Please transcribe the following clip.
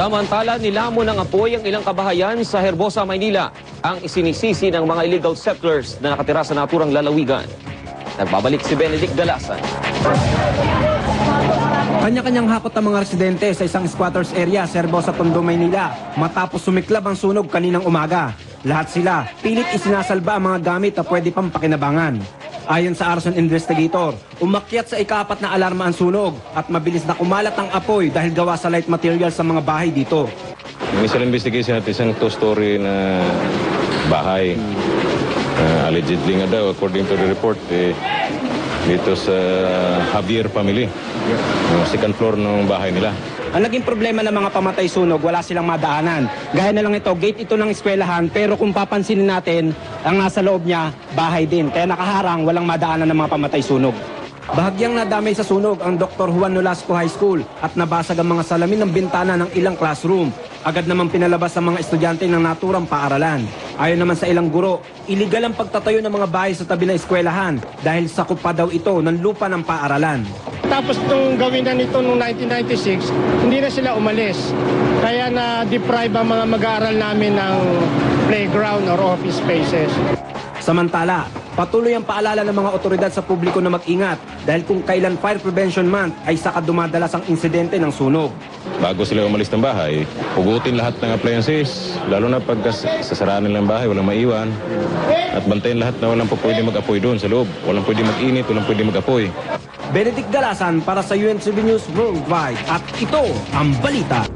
Samantala, nilamon ng apoy ang ilang kabahayan sa Herbosa, Maynila, ang isinisisi ng mga illegal settlers na nakatira sa naturang lalawigan. Nagbabalik si Benedict Dalasan. Kanya-kanyang hakot ang mga residente sa isang squatters area sa Herbosa, Tondo, Maynila matapos sumiklab ang sunog kaninang umaga. Lahat sila pilit isinasalba ang mga gamit na pwede pang pakinabangan. Ayon sa arson investigator, umakyat sa ika-4 na alarma ang sunog at mabilis na kumalat ang apoy dahil gawa sa light material sa mga bahay dito. Initial investigation natin isang two-story na bahay. Allegedly nga daw, according to the report, dito sa Javier family, second floor ng bahay nila. Ang naging problema ng mga pamatay sunog, wala silang madaanan. Gaya na lang ito, gate ito ng eskwelahan, pero kung papansinin natin, ang nasa loob niya, bahay din. Kaya nakaharang, walang madaanan ng mga pamatay sunog. Bahagyang nadamay sa sunog ang Dr. Juan Nolasco High School at nabasag ang mga salamin ng bintana ng ilang classroom. Agad naman pinalabas ang mga estudyante ng naturang paaralan. Ayon naman sa ilang guro, iligal ang pagtatayo ng mga bahay sa tabi ng eskwelahan dahil sakop pa daw ito ng lupa ng paaralan. Tapos nung gawin na nito noong 1996, hindi na sila umalis. Kaya na-deprive ang mga mag-aaral namin ng playground or office spaces. Samantala, patuloy ang paalala ng mga otoridad sa publiko na mag-ingat dahil kung kailan Fire Prevention Month ay saka dumadalas ang insidente ng sunog. Bago sila umalis ng bahay, hugutin lahat ng appliances, lalo na pag sasaraan nila ng bahay, walang maiwan. At bantayan lahat na walang pwede mag-apoy doon sa loob. Walang pwede mag-init, walang pwede mag-apoy. Benedict Dalasan para sa UNCB News Worldwide at ito ang balita.